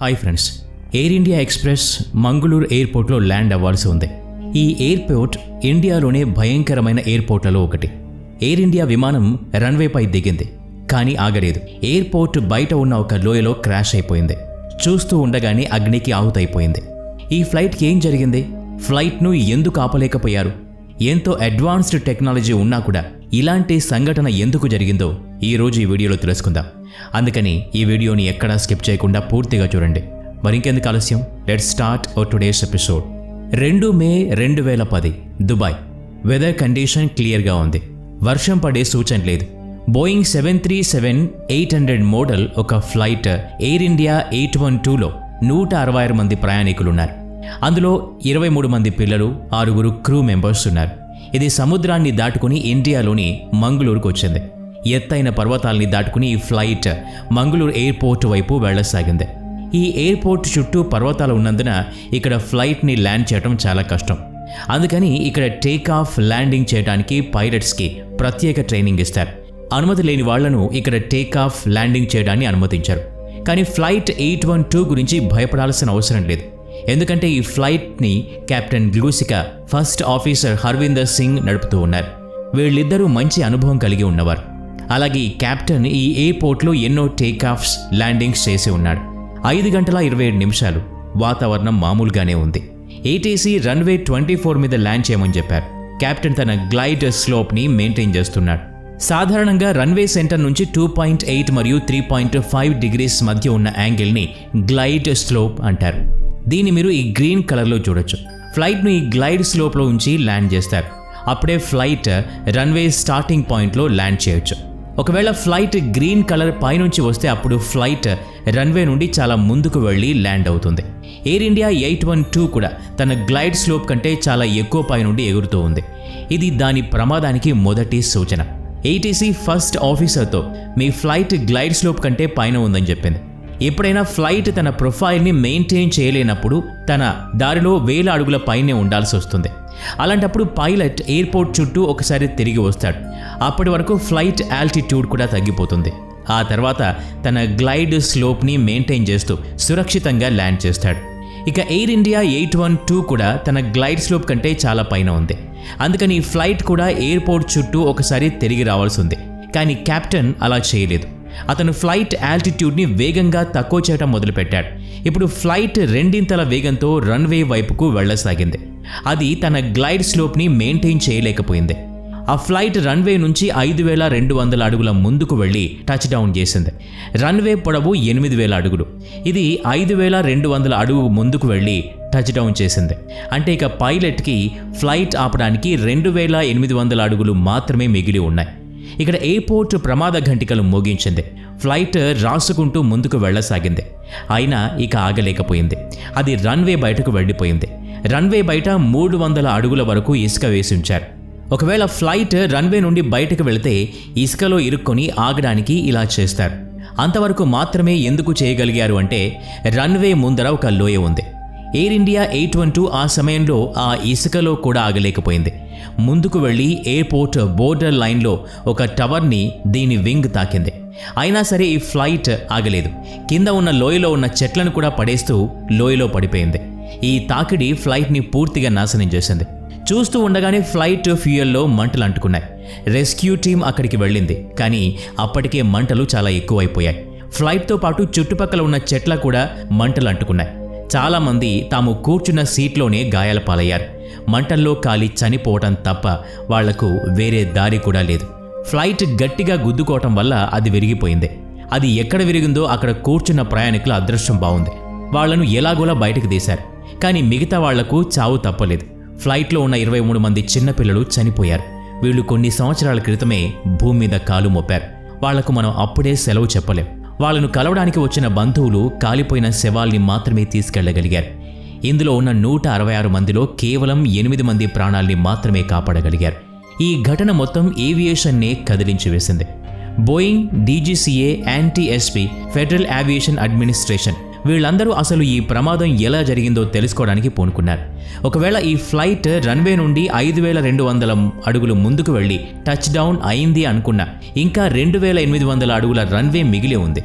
Hi friends, air India express Mangaluru ఎయిర్పోర్ట్లో land అవ్వాల్సి ఉంది. ఈ ఎయిర్పోర్ట్ ఇండియాలోనే భయంకరమైన ఎయిర్పోర్ట్లలో ఒకటి. ఎయిర్ ఇండియా విమానం రన్వేపై దిగింది, కానీ ఆగలేదు. ఎయిర్పోర్ట్ బయట ఉన్న ఒక లోయలో క్రాష్ అయిపోయింది. చూస్తూ ఉండగానే అగ్నికి ఆహుతైపోయింది. ఈ ఫ్లైట్కి ఏం జరిగింది? ఫ్లైట్ను ఎందుకు ఆపలేకపోయారు? ఎంతో అడ్వాన్స్డ్ టెక్నాలజీ ఉన్నా కూడా ఇలాంటి సంఘటన ఎందుకు జరిగిందో ఈరోజు ఈ వీడియోలో తెలుసుకుందాం. అందుకని ఈ వీడియోని ఎక్కడా స్కిప్ చేయకుండా పూర్తిగా చూడండి. మరింకెందుకు ఆలస్యం, let's start today's episode. 2 May 2010 Dubai. Weather condition క్లియర్గా ఉంది. వర్షం పడే సూచన లేదు. బోయింగ్ 737-800 మోడల్ ఒక ఫ్లైట్ ఎయిర్ ఇండియా 812లో 166 మంది ప్రయాణికులున్నారు. అందులో 23 మంది పిల్లలు, 6 క్రూ మెంబర్స్ ఉన్నారు. ఇది సముద్రాన్ని దాటుకుని ఇండియాలోని మంగళూరుకు వచ్చింది. ఎత్తైన పర్వతాల్ని దాటుకుని ఈ ఫ్లైట్ మంగళూరు ఎయిర్పోర్ట్ వైపు వెళ్లసాగింది. ఈ ఎయిర్పోర్ట్ చుట్టూ పర్వతాలు ఉన్నందున ఇక్కడ ఫ్లైట్ని ల్యాండ్ చేయడం చాలా కష్టం. అందుకని ఇక్కడ టేక్ ఆఫ్, ల్యాండింగ్ చేయడానికి పైలట్స్కి ప్రత్యేక ట్రైనింగ్ ఇస్తారు. అనుమతి లేని వాళ్లను ఇక్కడ టేక్ ఆఫ్, ల్యాండింగ్ చేయడాన్ని అనుమతించారు. కానీ ఫ్లైట్ 812 గురించి భయపడాల్సిన అవసరం లేదు. ఎందుకంటే ఈ ఫ్లైట్ని కెప్టెన్ గ్లూసికా, ఫస్ట్ ఆఫీసర్ హర్విందర్ సింగ్ నడుపుతూ ఉన్నారు. వీళ్ళిద్దరూ మంచి అనుభవం కలిగి ఉన్నవారు. అలాగే ఈ కెప్టెన్ ఈ ఎయిర్పోర్ట్లో ఎన్నో టేక్ ఆఫ్స్, ల్యాండింగ్స్ చేసి ఉన్నాడు. 5 గంటల 27 నిమిషాలు. వాతావరణం మామూలుగానే ఉంది. ఏటీసీ రన్వే 24 మీద ల్యాండ్ చేయమని చెప్పారు. కెప్టెన్ తన గ్లైడ్ స్లోప్ని మెయింటైన్ చేస్తున్నాడు. సాధారణంగా రన్వే సెంటర్ నుంచి 2.8 మరియు 3.5 డిగ్రీస్ మధ్య ఉన్న యాంగిల్ని గ్లైడ్ స్లోప్ అంటారు. దీన్ని మీరు ఈ గ్రీన్ కలర్లో చూడొచ్చు. ఫ్లైట్ను ఈ గ్లైడ్ స్లోప్లో ఉంచి ల్యాండ్ చేస్తారు. అప్పుడే ఫ్లైట్ రన్వే స్టార్టింగ్ పాయింట్లో ల్యాండ్ చేయొచ్చు. ఒకవేళ ఫ్లైట్ గ్రీన్ కలర్ పైనుంచి వస్తే అప్పుడు ఫ్లైట్ రన్వే నుండి చాలా ముందుకు వెళ్ళి ల్యాండ్ అవుతుంది. ఎయిర్ ఇండియా 812 కూడా తన గ్లైడ్ స్లోప్ కంటే చాలా ఎక్కువ పై నుండి ఎగురుతూ ఉంది. ఇది దాని ప్రమాదానికి మొదటి సూచన. ఏటీసీ ఫస్ట్ ఆఫీసర్తో మీ ఫ్లైట్ గ్లైడ్ స్లోప్ కంటే పైన ఉందని చెప్పింది. ఎప్పుడైనా ఫ్లైట్ తన ప్రొఫైల్ని మెయింటైన్ చేయలేనప్పుడు తన దారిలో 1000 అడుగుల పైనే ఉండాల్సి వస్తుంది. అలాంటప్పుడు పైలట్ ఎయిర్పోర్ట్ చుట్టూ ఒకసారి తిరిగి వస్తాడు. అప్పటి వరకు ఫ్లైట్ ఆల్టిట్యూడ్ కూడా తగ్గిపోతుంది. ఆ తర్వాత తన గ్లైడ్ స్లోప్ని మెయింటైన్ చేస్తూ సురక్షితంగా ల్యాండ్ చేస్తాడు. ఇక ఎయిర్ ఇండియా 812 కూడా తన గ్లైడ్ స్లోప్ కంటే చాలా పైన ఉంది. అందుకని ఈ ఫ్లైట్ కూడా ఎయిర్పోర్ట్ చుట్టూ ఒకసారి తిరిగి రావాల్సి ఉంది. కానీ కెప్టెన్ అలా చేయలేదు. అతను ఫ్లైట్ ఆల్టిట్యూడ్ని వేగంగా తక్కువ చేయడం మొదలుపెట్టాడు. ఇప్పుడు ఫ్లైట్ 2 వేగంతో రన్వే వైపుకు వెళ్లసాగింది. అది తన గ్లైడ్ స్లోప్ని మెయింటైన్ చేయలేకపోయింది. ఆ ఫ్లైట్ రన్వే నుంచి 5200 అడుగుల ముందుకు వెళ్ళి టచ్ డౌన్ చేసింది. రన్వే పొడవు 8000 అడుగులు. ఇది 5200 అడుగు ముందుకు వెళ్ళి టచ్ డౌన్ చేసింది. అంటే ఇక పైలట్కి ఫ్లైట్ ఆపడానికి 2800 అడుగులు మాత్రమే మిగిలి ఉన్నాయి. ఇక్కడ ఎయిర్పోర్ట్ ప్రమాద ఘంటికలు మోగించింది. ఫ్లైట్ రాసుకుంటూ ముందుకు వెళ్లసాగింది. అయినా ఇక ఆగలేకపోయింది. అది రన్వే బయటకు వెళ్ళిపోయింది. రన్వే బయట 300 అడుగుల వరకు ఇసుక వేసి ఉంచారు. ఒకవేళ ఫ్లైట్ రన్వే నుండి బయటకు వెళితే ఇసుకలో ఇరుక్కొని ఆగడానికి ఇలా చేస్తారు. అంతవరకు మాత్రమే ఎందుకు చేయగలిగారు అంటే రన్వే ముందర ఒక లోయ ఉంది. ఎయిర్ ఇండియా 812 ఆ సమయంలో ఆ ఇసుకలో కూడా ఆగలేకపోయింది. ముందుకు వెళ్ళి ఎయిర్పోర్ట్ బోర్డర్ లైన్లో ఒక టవర్ని దీని వింగ్ తాకింది. అయినా సరే ఈ ఫ్లైట్ ఆగలేదు. కింద ఉన్న లోయలో ఉన్న చెట్లను కూడా పడేస్తూ లోయలో పడిపోయింది. ఈ తాకిడి ఫ్లైట్ని పూర్తిగా నాశనం చేసింది. చూస్తూ ఉండగానే ఫ్లైట్ ఫ్యూయల్లో మంటలు అంటుకున్నాయి. రెస్క్యూ టీం అక్కడికి వెళ్ళింది. కానీ అప్పటికే మంటలు చాలా ఎక్కువైపోయాయి. ఫ్లైట్తో పాటు చుట్టుపక్కల ఉన్న చెట్ల కూడా మంటలు అంటుకున్నాయి. చాలామంది తాము కూర్చున్న సీట్లోనే గాయాల పాలయ్యారు. మంటల్లో కాలి చనిపోవటం తప్ప వాళ్లకు వేరే దారి కూడా లేదు. ఫ్లైట్ గట్టిగా గుద్దుకోవటం వల్ల అది విరిగిపోయింది. అది ఎక్కడ విరిగిందో అక్కడ కూర్చున్న ప్రయాణికుల అదృష్టం బాగుంది. వాళ్లను ఎలాగోలా బయటకు తీశారు. కానీ మిగతా వాళ్లకు చావు తప్పలేదు. ఫ్లైట్లో ఉన్న 23 మంది చిన్నపిల్లలు చనిపోయారు. వీళ్ళు కొన్ని సంవత్సరాల క్రితమే భూమి మీద కాలు మోపారు. వాళ్లకు మనం అప్పుడే సెలవు చెప్పలేం. వాళ్లను కలవడానికి వచ్చిన బంధువులు కాలిపోయిన శవాల్ని మాత్రమే తీసుకెళ్లగలిగారు. ఇందులో ఉన్న 166 మందిలో కేవలం 8 మంది ప్రాణాల్ని మాత్రమే కాపాడగలిగారు. ఈ ఘటన మొత్తం ఏవియేషన్నే కదిలించి వేసింది. Boeing, DGCA, anti-SP, federal aviation administration వీళ్ళందరూ అసలు ఈ ప్రమాదం ఎలా జరిగిందో తెలుసుకోవడానికి పూనుకున్నారు. ఒకవేళ ఈ ఫ్లైట్ రన్వే నుండి 5200 అడుగులు ముందుకు వెళ్ళి టచ్ డౌన్ అయింది అనుకున్నా ఇంకా 2800 అడుగుల రన్వే మిగిలి ఉంది.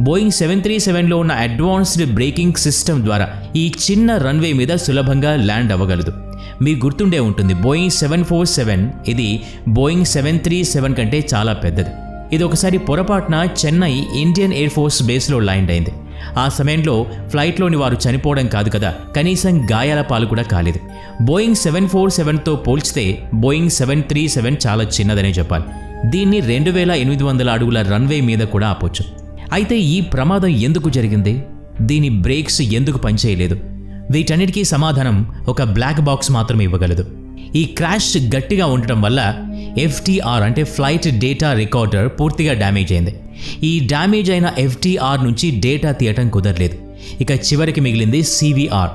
బోయింగ్ 737లో ఉన్న అడ్వాన్స్డ్ బ్రేకింగ్ సిస్టమ్ ద్వారా ఈ చిన్న రన్వే మీద సులభంగా ల్యాండ్ అవ్వగలదు. మీకు గుర్తుండే ఉంటుంది, బోయింగ్ 747 ఇది బోయింగ్ 737 కంటే చాలా పెద్దది. ఇది ఒకసారి పొరపాటున చెన్నై ఇండియన్ ఎయిర్ ఫోర్స్ బేస్లో ల్యాండ్ అయింది. ఆ సమయంలో ఫ్లైట్లోని వారు చనిపోవడం కాదు కదా, కనీసం గాయాల పాలు కూడా కాలేదు. బోయింగ్ 747తో పోల్చితే బోయింగ్ 737 చాలా చిన్నదనే చెప్పాలి. దీన్ని 2800 అడుగుల రన్వే మీద కూడా ఆపొచ్చు. అయితే ఈ ప్రమాదం ఎందుకు జరిగింది? దీని బ్రేక్స్ ఎందుకు పనిచేయలేదు? వీటన్నిటికీ సమాధానం ఒక బ్లాక్ బాక్స్ మాత్రమే ఇవ్వగలదు. ఈ క్రాష్ గట్టిగా ఉండటం వల్ల FTR అంటే ఫ్లైట్ డేటా రికార్డర్ పూర్తిగా డ్యామేజ్ అయింది. ఈ డ్యామేజ్ అయిన FTR నుంచి డేటా తీయటం కుదరలేదు. ఇక చివరికి మిగిలింది CVR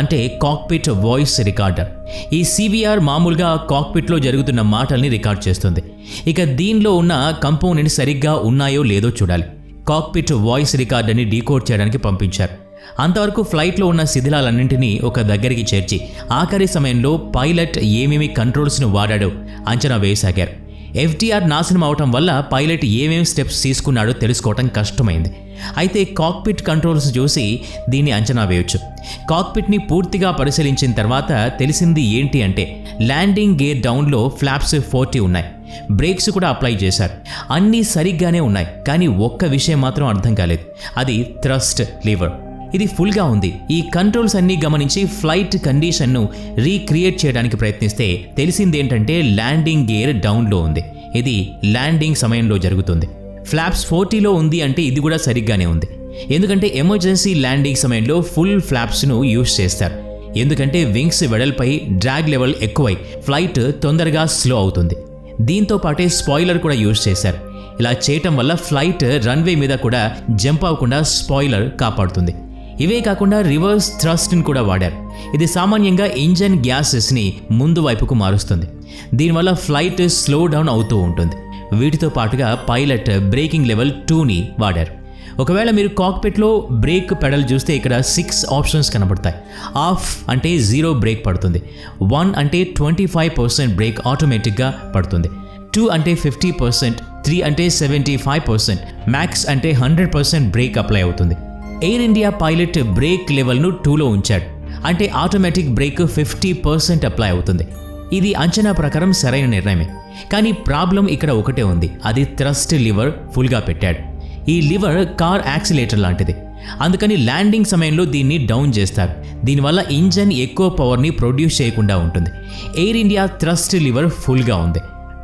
అంటే కాక్పిట్ వాయిస్ రికార్డర్. ఈ CVR మామూలుగా కాక్పిట్లో జరుగుతున్న మాటల్ని రికార్డ్ చేస్తుంది. ఇక దీనిలో ఉన్న కంపోనెంట్స్ సరిగ్గా ఉన్నాయో లేదో చూడాలి. కాక్పిట్ వాయిస్ రికార్డర్ని డీకోడ్ చేయడానికి పంపించారు. అంతవరకు ఫ్లైట్లో ఉన్న శిథిలాలన్నింటినీ ఒక దగ్గరికి చేర్చి ఆఖరి సమయంలో పైలట్ ఏమేమి కంట్రోల్స్ను వాడాడో అంచనా వేయసాగారు. FTR నాశనం అవటం వల్ల పైలట్ ఏమేమి స్టెప్స్ తీసుకున్నాడో తెలుసుకోవటం కష్టమైంది. అయితే కాక్పిట్ కంట్రోల్స్ చూసి దీన్ని అంచనా వేయొచ్చు. కాక్పిట్ని పూర్తిగా పరిశీలించిన తర్వాత తెలిసింది ఏంటి అంటే ల్యాండింగ్ గేర్ డౌన్లో ఫ్లాప్స్ 40 ఉన్నాయి. బ్రేక్స్ కూడా అప్లై చేశారు. అన్నీ సరిగ్గానే ఉన్నాయి. కానీ ఒక్క విషయం మాత్రం అర్థం కాలేదు. అది థ్రస్ట్ లీవర్. ఇది ఫుల్గా ఉంది. ఈ కంట్రోల్స్ అన్నీ గమనించి ఫ్లైట్ కండిషన్ను రీక్రియేట్ చేయడానికి ప్రయత్నిస్తే తెలిసిందేంటంటే ల్యాండింగ్ గేర్ డౌన్లో ఉంది. ఇది ల్యాండింగ్ సమయంలో జరుగుతుంది. ఫ్లాప్స్ 40లో ఉంది అంటే ఇది కూడా సరిగ్గానే ఉంది. ఎందుకంటే ఎమర్జెన్సీ ల్యాండింగ్ సమయంలో ఫుల్ ఫ్లాప్స్ను యూజ్ చేస్తారు. ఎందుకంటే వింగ్స్ వెడల్పై డ్రాగ్ లెవెల్ ఎక్కువై ఫ్లైట్ తొందరగా స్లో అవుతుంది. దీంతో పాటే స్పాయిలర్ కూడా యూజ్ చేశారు. ఇలా చేయటం వల్ల ఫ్లైట్ రన్వే మీద కూడా జంప్ అవ్వకుండా స్పాయిలర్ కాపాడుతుంది. ఇవే కాకుండా రివర్స్ థ్రస్ట్ని కూడా వాడారు. ఇది సామాన్యంగా ఇంజన్ గ్యాసెస్ని ముందు వైపుకు మారుస్తుంది. దీనివల్ల ఫ్లైట్ స్లో డౌన్ అవుతూ ఉంటుంది. వీటితో పాటుగా పైలట్ బ్రేకింగ్ లెవెల్ 2ని వాడారు. ఒకవేళ మీరు కాక్పిట్లో బ్రేక్ పెడల్ చూస్తే ఇక్కడ 6 ఆప్షన్స్ కనబడతాయి. ఆఫ్ అంటే 0 బ్రేక్ పడుతుంది. 1 అంటే 25% బ్రేక్ ఆటోమేటిక్గా పడుతుంది. 2 అంటే 50%, 3 అంటే 75%, మ్యాక్స్ అంటే 100% బ్రేక్ అప్లై అవుతుంది. ఎయిర్ ఇండియా పైలట్ బ్రేక్ లెవెల్ను 2లో ఉంచాడు. అంటే ఆటోమేటిక్ బ్రేక్ 50% అప్లై అవుతుంది. ఇది అంచనా ప్రకారం సరైన నిర్ణయమే. కానీ ప్రాబ్లం ఇక్కడ ఒకటే ఉంది. అది థ్రస్ట్ లివర్ ఫుల్గా పెట్టాడు. ఈ లివర్ కార్ యాక్సిలేటర్ లాంటిది. అందుకని ల్యాండింగ్ సమయంలో దీన్ని డౌన్ చేస్తారు. దీనివల్ల ఇంజన్ ఎక్కువ పవర్ని ప్రొడ్యూస్ చేయకుండా ఉంటుంది. ఎయిర్ ఇండియా థ్రస్ట్ లివర్ ఫుల్గా ఉంది.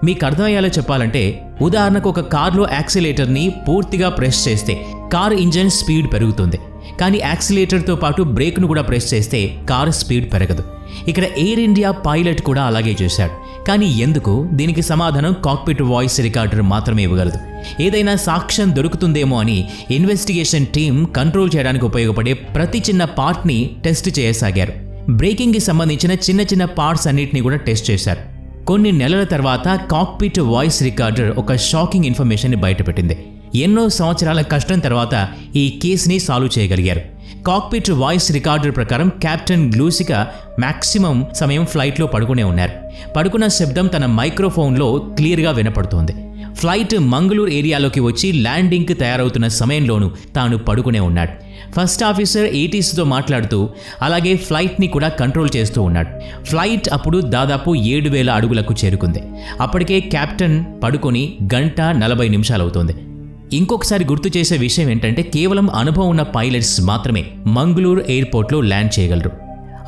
మీకు అర్థమయ్యేలా చెప్పాలంటే ఉదాహరణకు ఒక కార్లో యాక్సిలేటర్ని పూర్తిగా ప్రెస్ చేస్తే కార్ ఇంజన్ స్పీడ్ పెరుగుతుంది. కానీ యాక్సిలేటర్తో పాటు బ్రేక్ను కూడా ప్రెస్ చేస్తే కార్ స్పీడ్ పెరగదు. ఇక్కడ ఎయిర్ ఇండియా పైలట్ కూడా అలాగే చేశాడు. కానీ ఎందుకు? దీనికి సమాధానం కాక్పిట్ వాయిస్ రికార్డర్ మాత్రమే ఇవ్వగలదు. ఏదైనా సాక్ష్యం దొరుకుతుందేమో అని ఇన్వెస్టిగేషన్ టీం కంట్రోల్ చేయడానికి ఉపయోగపడే ప్రతి చిన్న పార్ట్ని టెస్ట్ చేయసాగారు. బ్రేకింగ్కి సంబంధించిన చిన్న చిన్న పార్ట్స్ అన్నిటిని కూడా టెస్ట్ చేశారు. కొన్ని నెలల తర్వాత కాక్పిట్ వాయిస్ రికార్డర్ ఒక షాకింగ్ ఇన్ఫర్మేషన్ని బయటపెట్టింది. ఎన్నో సంవత్సరాల కష్టం తర్వాత ఈ కేసుని సాల్వ్ చేయగలిగారు. కాక్పిట్ వాయిస్ రికార్డర్ ప్రకారం కెప్టెన్ గ్లూసికా మ్యాక్సిమం సమయం ఫ్లైట్లో పడుకునే ఉన్నారు. పడుకున్న శబ్దం తన మైక్రోఫోన్లో క్లియర్గా వినపడుతోంది. ఫ్లైట్ మంగళూరు ఏరియాలోకి వచ్చి ల్యాండింగ్కి తయారవుతున్న సమయంలోనూ తాను పడుకునే ఉన్నాడు. ఫస్ట్ ఆఫీసర్ ATCతో మాట్లాడుతూ అలాగే ఫ్లైట్ని కూడా కంట్రోల్ చేస్తూ ఉన్నాడు. ఫ్లైట్ అప్పుడు దాదాపు 7000 అడుగులకు చేరుకుంది. అప్పటికే కెప్టెన్ పడుకొని 1:40 నిమిషాలు అవుతోంది. ఇంకొకసారి గుర్తు చేసే విషయం ఏంటంటే కేవలం అనుభవం ఉన్న పైలట్స్ మాత్రమే మంగళూరు ఎయిర్పోర్ట్లో ల్యాండ్ చేయగలరు.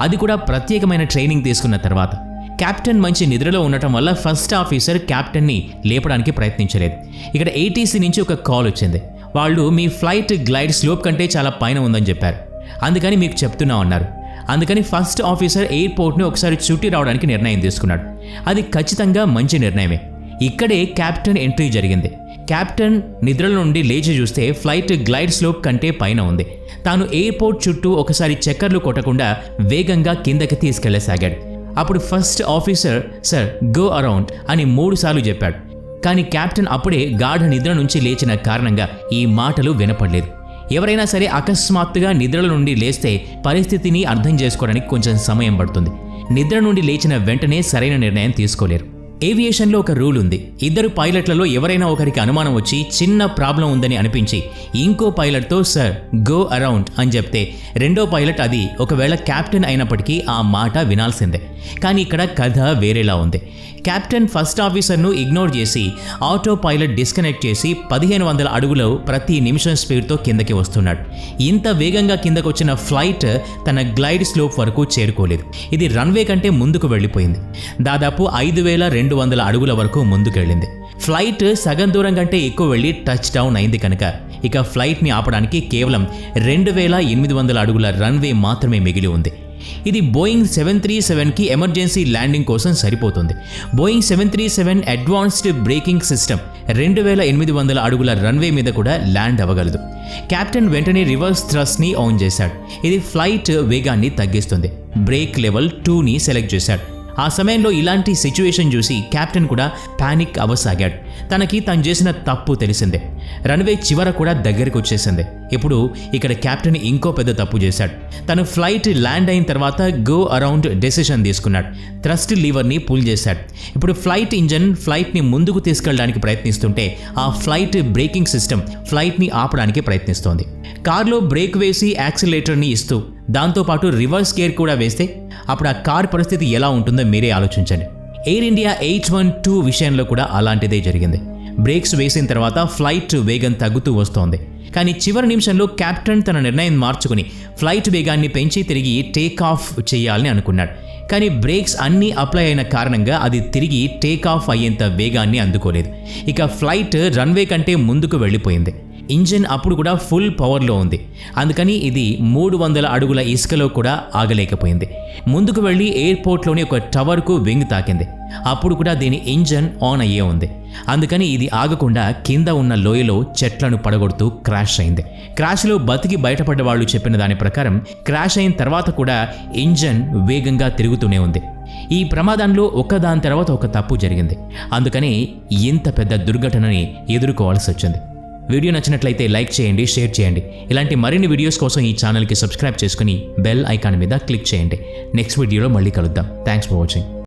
అది కూడా ప్రత్యేకమైన ట్రైనింగ్ తీసుకున్న తర్వాత. కెప్టెన్ మంచి నిద్రలో ఉండటం వల్ల ఫస్ట్ ఆఫీసర్ కెప్టెన్ని లేపడానికి ప్రయత్నించలేదు. ఇక్కడ ATC నుంచి ఒక కాల్ వచ్చింది. వాళ్ళు మీ ఫ్లైట్ గ్లైడ్ స్లోప్ కంటే చాలా పైన ఉందని చెప్పారు. అందుకని మీకు చెప్తున్నా అన్నారు. అందుకని ఫస్ట్ ఆఫీసర్ ఎయిర్పోర్ట్ని ఒకసారి చుట్టి రావడానికి నిర్ణయం తీసుకున్నాడు. అది ఖచ్చితంగా మంచి నిర్ణయమే. ఇక్కడే కెప్టెన్ ఎంట్రీ జరిగింది. కెప్టెన్ నిద్రలో నుండి లేచి చూస్తే ఫ్లైట్ గ్లైడ్ స్లోప్ కంటే పైన ఉంది. తాను ఎయిర్పోర్ట్ చుట్టూ ఒకసారి చక్కర్లు కొట్టకుండా వేగంగా కిందకి తీసుకెళ్లసాగాడు. అప్పుడు first officer sir go around అని 3 సార్లు చెప్పాడు. కానీ కెప్టెన్ అప్పుడే గాఢ నిద్ర నుంచి లేచిన కారణంగా ఈ మాటలు వినపడలేదు. ఎవరైనా సరే అకస్మాత్తుగా నిద్రల నుండి లేస్తే పరిస్థితిని అర్థం చేసుకోవడానికి కొంచెం సమయం పడుతుంది. నిద్ర నుండి లేచిన వెంటనే సరైన నిర్ణయం తీసుకోలేరు. ఏవియేషన్లో ఒక రూల్ ఉంది. ఇద్దరు పైలట్లలో ఎవరైనా ఒకరికి అనుమానం వచ్చి చిన్న ప్రాబ్లం ఉందని అనిపించి ఇంకో పైలట్తో సార్ గో అరౌండ్ అని చెప్తే రెండో పైలట్ అది ఒకవేళ క్యాప్టెన్ అయినప్పటికీ ఆ మాట వినాల్సిందే. కానీ ఇక్కడ కథ వేరేలా ఉంది. కెప్టెన్ ఫస్ట్ ఆఫీసర్ను ఇగ్నోర్ చేసి ఆటో పైలట్ డిస్కనెక్ట్ చేసి 1500 అడుగులు ప్రతి నిమిషం స్పీడ్తో కిందకి వస్తున్నాడు. ఇంత వేగంగా కిందకు వచ్చిన ఫ్లైట్ తన గ్లైడ్ స్లోప్ వరకు చేరుకోలేదు. ఇది రన్వే కంటే ముందుకు వెళ్ళిపోయింది. దాదాపు 5200 అడుగుల వరకు ముందుకెళ్ళింది. ఫ్లైట్ సగం దూరం కంటే ఎక్కువ వెళ్ళి టచ్ డౌన్ అయింది కనుక ఇక ఫ్లైట్ని ఆపడానికి కేవలం 2800 అడుగుల రన్వే మాత్రమే మిగిలి ఉంది. ఇది బోయింగ్ 737కి ఎమర్జెన్సీ ల్యాండింగ్ కోసం సరిపోతుంది. బోయింగ్ 737 అడ్వాన్స్డ్ బ్రేకింగ్ సిస్టమ్ 2800 అడుగుల రన్వే మీద కూడా ల్యాండ్ అవ్వగలదు. కెప్టెన్ వెంటనే రివర్స్ థ్రస్ట్ని ఆన్ చేశాడు. ఇది ఫ్లైట్ వేగాన్ని తగ్గిస్తుంది. బ్రేక్ లెవెల్ 2ని సెలెక్ట్ చేశాడు. ఆ సమయంలో ఇలాంటి సిచ్యువేషన్ చూసి కెప్టెన్ కూడా పానిక్ అవ్వసాగాడు. తనకి తను చేసిన తప్పు తెలిసిందే. రన్వే చివర కూడా దగ్గరికి వచ్చేసింది. ఇప్పుడు ఇక్కడ కెప్టెన్ ఇంకో పెద్ద తప్పు చేశాడు. తను ఫ్లైట్ ల్యాండ్ అయిన తర్వాత గో అరౌండ్ డెసిషన్ తీసుకున్నాడు. థ్రస్ట్ లీవర్ని పుల్ చేశాడు. ఇప్పుడు ఫ్లైట్ ఇంజన్ ఫ్లైట్ని ముందుకు తీసుకెళ్ళడానికి ప్రయత్నిస్తుంటే ఆ ఫ్లైట్ బ్రేకింగ్ సిస్టమ్ ఫ్లైట్ని ఆపడానికి ప్రయత్నిస్తోంది. కార్లో బ్రేక్ వేసి యాక్సిలరేటర్ని ఇస్తూ దాంతోపాటు రివర్స్ గేర్ కూడా వేస్తే అప్పుడు ఆ కార్ పరిస్థితి ఎలా ఉంటుందో మీరే ఆలోచించండి. ఎయిర్ ఇండియా H12 విషయంలో కూడా అలాంటిదే జరిగింది. బ్రేక్స్ వేసిన తర్వాత ఫ్లైట్ వేగం తగ్గుతూ వస్తోంది. కానీ చివరి నిమిషంలో కెప్టెన్ తన నిర్ణయం మార్చుకుని ఫ్లైట్ వేగాన్ని పెంచి తిరిగి టేక్ ఆఫ్ చేయాలని అనుకున్నాడు. కానీ బ్రేక్స్ అన్నీ అప్లై అయిన కారణంగా అది తిరిగి టేక్ ఆఫ్ అయ్యేంత వేగాన్ని అందుకోలేదు. ఇక ఫ్లైట్ రన్వే కంటే ముందుకు వెళ్ళిపోయింది. ఇంజిన్ అప్పుడు కూడా ఫుల్ పవర్లో ఉంది. అందుకని ఇది 300 అడుగుల ఇసుకలో కూడా ఆగలేకపోయింది. ముందుకు వెళ్ళి ఎయిర్పోర్ట్లోని ఒక టవర్కు వింగ్ తాకింది. అప్పుడు కూడా దీని ఇంజన్ ఆన్ అయ్యే ఉంది. అందుకని ఇది ఆగకుండా కింద ఉన్న లోయలో చెట్లను పడగొడుతూ క్రాష్ అయింది. క్రాష్లో బతికి బయటపడ్డ వాళ్ళు చెప్పిన దాని ప్రకారం క్రాష్ అయిన తర్వాత కూడా ఇంజన్ వేగంగా తిరుగుతూనే ఉంది. ఈ ప్రమాదంలో ఒకదాని తర్వాత ఒక తప్పు జరిగింది. అందుకని ఇంత పెద్ద దుర్ఘటనని ఎదుర్కోవాల్సి వచ్చింది. వీడియో నచ్చినట్లయితే లైక్ చేయండి, షేర్ చేయండి. ఇలాంటి మరిన్ని వీడియోస్ కోసం ఈ ఛానల్కి సబ్స్క్రైబ్ చేసుకుని బెల్ ఐకాన్ మీద క్లిక్ చేయండి. నెక్స్ట్ వీడియోలో మళ్ళీ కలుద్దాం. Thanks for watching.